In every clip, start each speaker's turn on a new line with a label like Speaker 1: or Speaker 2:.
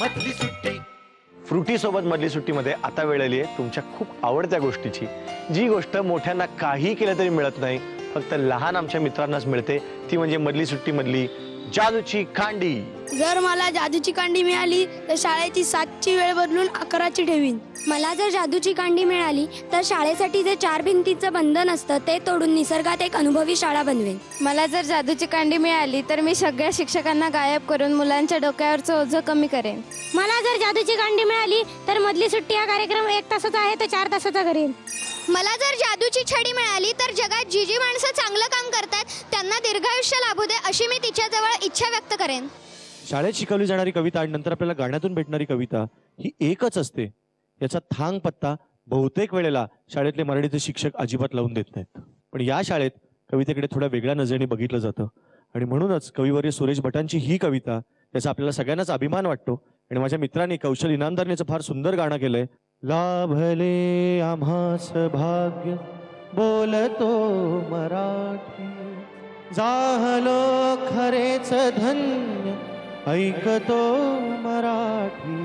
Speaker 1: मधली सुट्टी.
Speaker 2: फ्रुटी सोबत मधली सुट्टीमध्ये आता वेळ आली आहे तुमच्या खूप आवडत्या गोष्टीची, जी गोष्ट मोठ्यांना काही केलं तरी मिळत नाही, फक्त लहान आमच्या मित्रांनाच मिळते, ती म्हणजे मधली सुट्टी मधली जादूची कांडी.
Speaker 3: जर मला जादूची कांडी मिळाली तर शाळेची 7ची वेळ बदलून 11ची ठेवीन.
Speaker 4: मला जर जादूची कांडी मिळाली तर शाळेसाठी जे 4 भिंतीचं बंधन असतं ते तोडून निसर्गात एक अनुभवी शाळा बनवेन.
Speaker 5: मला जर जादूची कांडी मिळाली तर मी सगळ्या शिक्षकांना गायब करून मुलांच्या डोक्यावरचं ओझं कमी करेन.
Speaker 4: मला जर जादूची कांडी मिळाली तर मधली सुट्टी हा कार्यक्रम 1 तासाचा आहे तर 4 तासाचा करेन.
Speaker 6: मला जर जादूची छडी मिळाली तर जगात जी जी माणसं चांगलं काम करतात त्यांना दीर्घायुष्य लाभू दे अशी मी तिच्याजवळ इच्छा व्यक्त करेन.
Speaker 2: शाळेत शिकवली जाणारी कविता आणि नंतर आपल्याला गाण्यातून भेटणारी कविता ही एकच असते, याचा थांग पत्ता बहुतेक वेळेला शाळेतले मराठीचे शिक्षक अजिबात लावून देत नाहीत. पण या शाळेत कवितेकडे थोड्या वेगळ्या नजरेने बघितलं जातं आणि म्हणूनच कविवर्य सुरेश भटांची ही कविता त्याचा आपल्याला सगळ्यांनाच अभिमान वाटतो. आणि माझ्या मित्रांनी कौशल इनामदारनेचं फार सुंदर गाणं केलंय. लाभले आम्हास भाग्य बोलतो मराठी, जाहलो खरेच धन्य ऐकतो मराठी.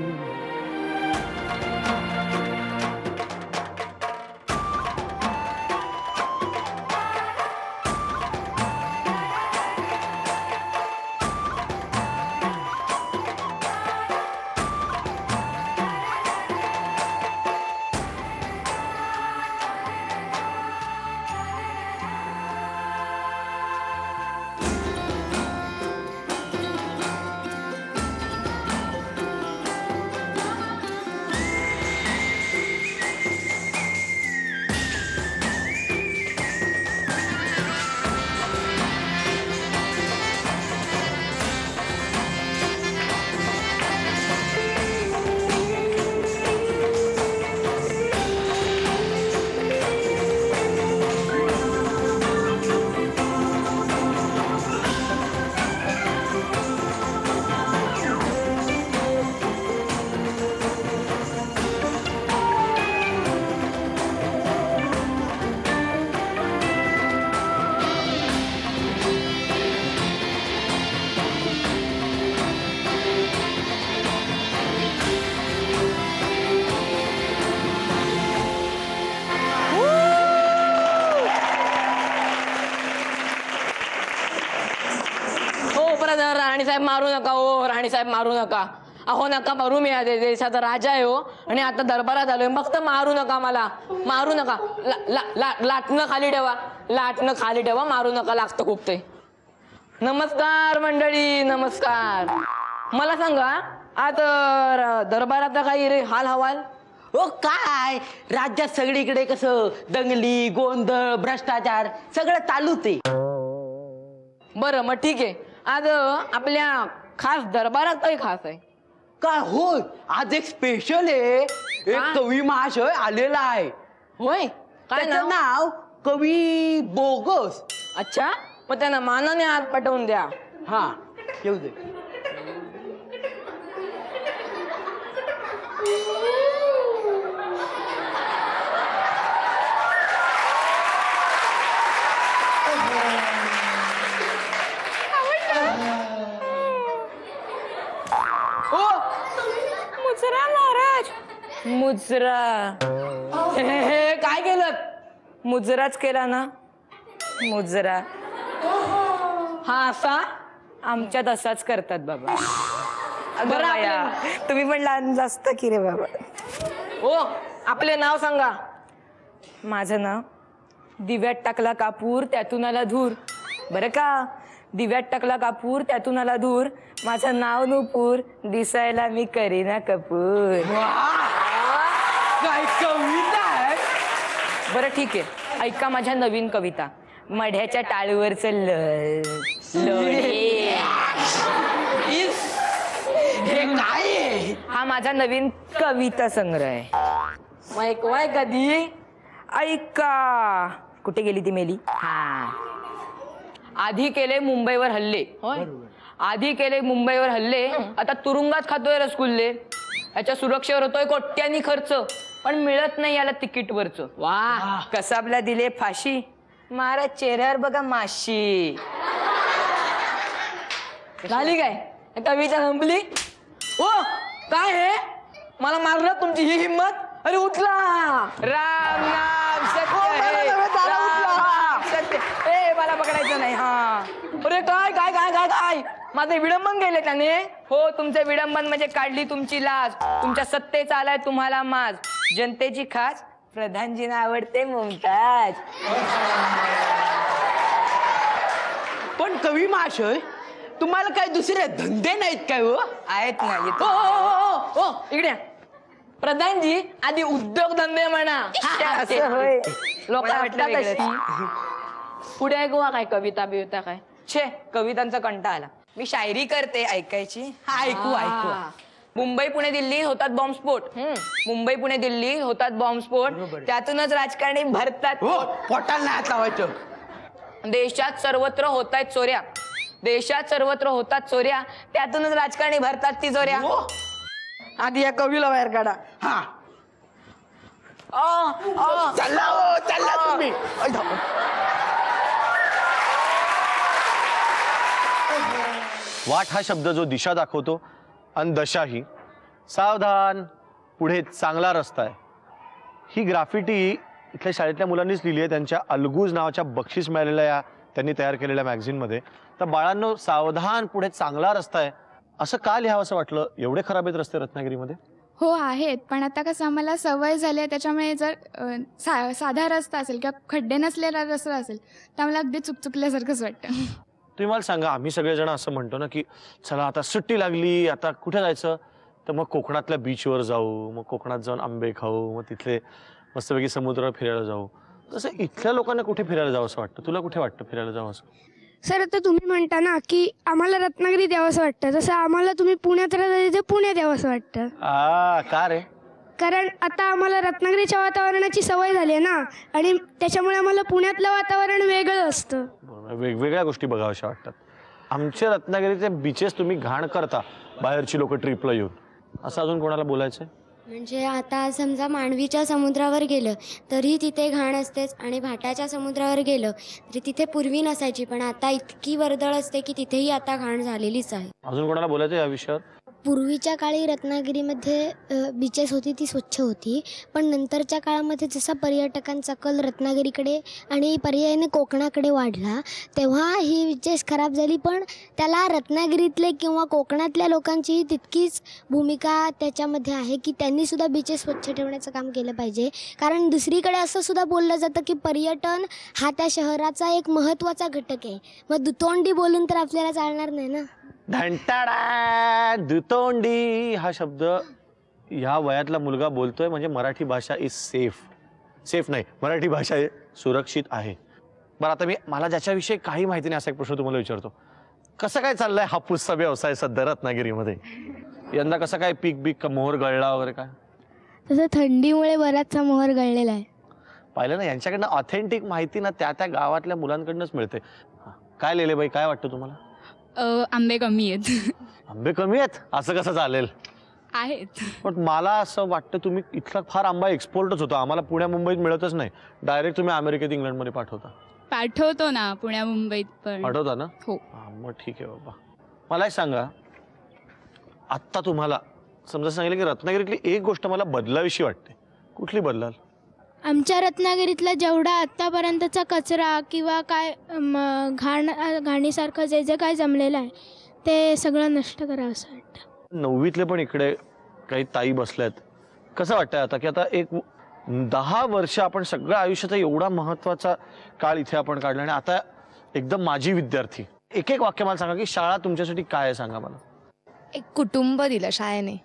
Speaker 7: राणीसाहेब मारू नका हो, राणीसाहेब मारू नका. अहो नका मारू, मी देशाचा राजा आहे हो आणि आता दरबारात आलोय. फक्त मारू नका, मला मारू नका. लाटणं खाली ठेवा, लाटणं खाली ठेवा, मारू नका, लागतं खूप ते. नमस्कार मंडळी, नमस्कार. मला सांगा आता दरबारात काही हाल हवाल?
Speaker 8: हो काय राज्यात सगळीकडे कसं दंगली गोंधळ भ्रष्टाचार सगळं चालूच आहे.
Speaker 7: बरं मग ठीक आहे. आज आपल्या खास दरबारात काही खास आहे
Speaker 8: काय? होय, आज एक स्पेशल आहे. एक कवी महाशय आलेला आहे.
Speaker 7: होय, काय
Speaker 8: नाव? कवी बोगस.
Speaker 7: अच्छा, मग त्यांना मानाने आत पाठवून द्या.
Speaker 8: हा, येऊ दे.
Speaker 7: मुजरा महाराज, मुजरा. हे काय केलं? मुजराच केला ना, मुजरा. हा असा आमच्यात असाच करतात बाबा.
Speaker 5: तुम्ही पण लहान जास्त की रे बाबा.
Speaker 7: हो, आपले नाव सांगा.
Speaker 5: माझं नाव दिव्यात टाकला कापूर त्यातून आला धूर. बरं का, दिव्यात टाकला कापूर त्यातून आला धूर. माझं नाव नुपूर, दिसायला मी करीना कपूर.
Speaker 8: काय कविता आहे.
Speaker 5: बरं ठीक आहे, ऐका माझ्या नवीन कविता. मढ्याच्या टाळूवरच
Speaker 8: हे काय?
Speaker 5: हा माझा नवीन कविता संग्रह आहे.
Speaker 7: वाय कधी
Speaker 5: ऐका. कुठे गेली ती मेली? हा, आधी केले मुंबईवर हल्ले. आधी केले मुंबईवर हल्ले, आता तुरुंगात खातोय रसगुल्ले. याच्या सुरक्षेवर होतोय कोट्यानी खर्च, पण मिळत नाही याला तिकीटवरच.
Speaker 7: वा,
Speaker 5: कसाबला दिले फाशी, मारा चेहऱ्यावर बघा माशी.
Speaker 7: झाली काय कविता संपली? हो, काय हे मला मारलं तुमची ही हिंमत? अरे उठला.
Speaker 5: राम नाम सत्य
Speaker 7: हो, मला
Speaker 5: है.
Speaker 7: नव्हे, त्याला
Speaker 5: राम
Speaker 7: उचला.
Speaker 5: नाम सत्य. ए मला पकडायचं नाही. हा
Speaker 7: अरे काय काय काय काय काय माझे विडंबन गेले त्याने.
Speaker 5: हो तुमचं विडंबन म्हणजे काढली तुमची लाज. तुमच्या सत्तेचा आलाय तुम्हाला माज. जनतेची खास प्रधानजींना आवडते मुमताज.
Speaker 8: पण कवी महाशय तुम्हाला काय दुसरे धंदे नाहीत काय हो?
Speaker 5: आहेत ना
Speaker 7: ओ,
Speaker 5: येतो.
Speaker 7: ओ, ओ, ओ, इकडे या. प्रधानजी आधी उद्योगधंदे म्हणा.
Speaker 5: असं होय.
Speaker 7: लोक
Speaker 5: मला वाटलं
Speaker 7: वाटतात
Speaker 5: वेगळंच.
Speaker 7: अशी. पुढे ऐकवा काय कविता बिविता काय.
Speaker 5: छे कवितांचा कंटाळा आला. मी शायरी करते ऐकायची.
Speaker 8: हा, ऐकू ऐकू.
Speaker 5: मुंबई पुणे दिल्ली होतात बॉम्बस्फोट. मुंबई पुणे दिल्ली होतात बॉम्बस्फोट. त्यातूनच राजकारणी भरतात.
Speaker 8: हो पोटाला नाही हात लावायचं.
Speaker 5: देशात सर्वत्र होत आहेत चोऱ्या. देशात सर्वत्र होतात चोऱ्या. त्यातूनच राजकारणी भरतात ती चोऱ्या.
Speaker 8: हो.
Speaker 7: आधी या कवीला बाहेर काढा.
Speaker 8: हा
Speaker 7: आ,
Speaker 8: चालला हो चालला तुम्ही.
Speaker 2: वाट हा शब्द जो दिशा दाखवतो आणि दशा ही सावधान पुढे चांगला रस्ता आहे. ही ग्राफिटी इथल्या शाळेतल्या मुलांनीच लिहिली आहे त्यांच्या अलगूज नावाच्या बक्षीस मिळालेल्या या त्यांनी तयार केलेल्या मॅगझिनमध्ये. तर बाळांनो सावधान पुढे चांगला रस्ता आहे असं का लिहावं असं वाटलं? एवढे खराब आहेत रस्ते रत्नागिरीमध्ये?
Speaker 1: हो आहेत, पण आता कसं आम्हाला सवय झाली आहे त्याच्यामुळे जर साधा रस्ता असेल किंवा खड्डे नसलेला रस्ता असेल तर आम्हाला अगदी चुकचुकल्यासारखंच वाटतं.
Speaker 2: तुम्ही मला सांगा, आम्ही सगळेजण असं म्हणतो ना की चला आता सुट्टी लागली, आता कुठे जायचं? तर मग कोकणातल्या बीचवर जाऊ, मग कोकणात जाऊन आंबे खाऊ, मग तिथले मस्तपैकी समुद्रावर फिरायला जाऊ. तसं इथल्या लोकांना कुठे फिरायला जावं असं वाटतं? तुला कुठे वाटतं फिरायला जावं असं?
Speaker 3: सर आता तुम्ही म्हणता ना की आम्हाला रत्नागिरीत यावंसं वाटतं, तसं आम्हाला तुम्ही पुण्यात राहता तिथे पुण्यात यावंसं वाटतं.
Speaker 2: का रे?
Speaker 3: कारण आता आम्हाला रत्नागिरीच्या वातावरणाची सवय झाली आहे ना, आणि त्याच्यामुळे आम्हाला पुण्यातलं वातावरण वेगळं असतं.
Speaker 2: वेगवेगळ्या गोष्टी बघाव्याशा वाटतात. आमचे रत्नागिरीचे बीचेस तुम्ही घाण करता बाहेरची लोक ट्रिपला येऊन, असं अजून कोणाला बोलायचंय?
Speaker 4: म्हणजे आता समजा मांडवीच्या समुद्रावर गेलं तरी तिथे घाण असतेच, आणि भाटाच्या समुद्रावर गेलं तरी तिथे पूर्वी नसायची, पण आता इतकी वर्दळ असते की तिथेही आता घाण झालेलीच आहे.
Speaker 2: अजून कोणाला बोलायचं या विषयावर?
Speaker 9: पूर्वीच्या काळी रत्नागिरीमध्ये बीचेस होती ती स्वच्छ होती, पण नंतरच्या काळामध्ये जसा पर्यटकांचा कल रत्नागिरीकडे आणि पर्यायाने कोकणाकडे वाढला तेव्हा ही बीचेस खराब झाली. पण त्याला रत्नागिरीतले किंवा कोकणातल्या लोकांचीही तितकीच भूमिका त्याच्यामध्ये आहे की त्यांनीसुद्धा बीचेस स्वच्छ ठेवण्याचं काम केलं पाहिजे. कारण दुसरीकडे असं सुद्धा बोललं जातं की पर्यटन हा त्या शहराचा एक महत्त्वाचा घटक आहे. मग दुतोंडी बोलून तर आपल्याला चालणार नाही ना.
Speaker 2: घंटाडा दुतोंडी हा शब्द ह्या वयातला मुलगा बोलतोय म्हणजे मराठी भाषा इज सेफ नाही, मराठी भाषा सुरक्षित आहे. बरं आता मला ज्याच्याविषयी काही माहिती नाही असा एक प्रश्न तुम्हाला विचारतो. कसं काय चाललंय हापूसचा व्यवसाय सध्या रत्नागिरीमध्ये? यंदा कसं काय पीक मोहर गळला वगैरे काय?
Speaker 3: तसं थंडीमुळे बराचसा मोहर गळलेला आहे.
Speaker 2: पाहिलं ना, यांच्याकडनं ऑथेंटिक माहिती ना त्या गावातल्या मुलांकडनंच मिळते. काय लिहिले बाई, काय वाटतं तुम्हाला?
Speaker 1: आंबे कमी आहेत.
Speaker 2: आंबे कमी आहेत असं कसं चालेल?
Speaker 1: आहेत.
Speaker 2: पण मला असं वाटतं तुम्ही इथला फार आंबा एक्सपोर्टच होतो, आम्हाला पुण्या मुंबईत मिळतच नाही. डायरेक्ट तुम्ही अमेरिकेत इंग्लंडमध्ये
Speaker 1: पाठवतो ना, पुण्या मुंबईत पण
Speaker 2: पाठवता ना?
Speaker 1: हो.
Speaker 2: मग ठीक आहे बाबा. मला एक सांगा, आत्ता तुम्हाला समजा सांगितलं की रत्नागिरीतली एक गोष्ट मला बदलाविषयी वाटते, कुठली बदलाल?
Speaker 3: आमच्या रत्नागिरीतला जेवढा आत्तापर्यंतचा कचरा किंवा काय घाणीसारखं जे जे काय जमलेलं आहे ते सगळं नष्ट करावं असं वाटतं. 9वीतले
Speaker 2: पण इकडे काही ताई बसल्यात, कसं वाटतंय आता की आता एक 10 वर्ष आपण सगळ्या आयुष्याचा एवढा महत्वाचा काळ इथे आपण काढला आणि आता एकदम माजी विद्यार्थी, एक एक वाक्य मला सांगा की शाळा तुमच्यासाठी काय आहे सांगा मला.
Speaker 1: एक कुटुंब दिलं शाळेने.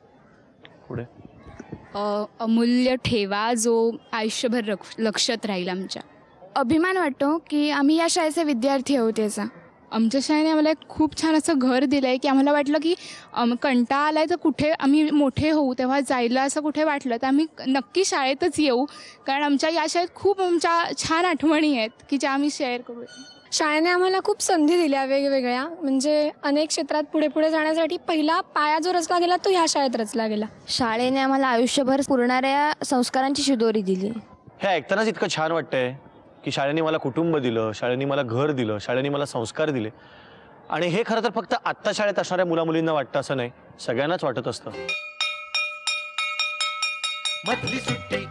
Speaker 2: पुढे
Speaker 1: अमूल्य ठेवा जो आयुष्यभर लक्षात राहील आमच्या.
Speaker 3: अभिमान वाटतो की आम्ही या शाळेचे विद्यार्थी आहोत याचा.
Speaker 1: आमच्या शाळेने आम्हाला एक खूप छान असं घर दिलं आहे की आम्हाला वाटलं की कंटाळा आलाय तर कुठे आम्ही मोठे होऊ तेव्हा जायला असं कुठे वाटलं तर आम्ही नक्की शाळेतच येऊ, कारण आमच्या या शाळेत खूप आमच्या छान आठवणी आहेत की ज्या आम्ही शेअर करू.
Speaker 10: शाळेने आम्हाला खूप संधी दिल्या वेगवेगळ्या, म्हणजे अनेक क्षेत्रात पुढे पुढे जाण्यासाठी पहिला पाया जो रचला गेला तो ह्या शाळेत रचला गेला.
Speaker 4: शाळेने आम्हाला आयुष्यभर पुरणाऱ्या संस्कारांची शिदोरी दिली.
Speaker 2: हे ऐकतानाच इतकं छान वाटतंय की शाळेने मला कुटुंब दिलं, शाळेने मला घर दिलं, शाळेने मला संस्कार दिले. आणि हे खरं तर फक्त आत्ता शाळेत असणाऱ्या मुलामुलींना वाटतं असं नाही, सगळ्यांनाच वाटत असतं.
Speaker 11: मधली सुट्टी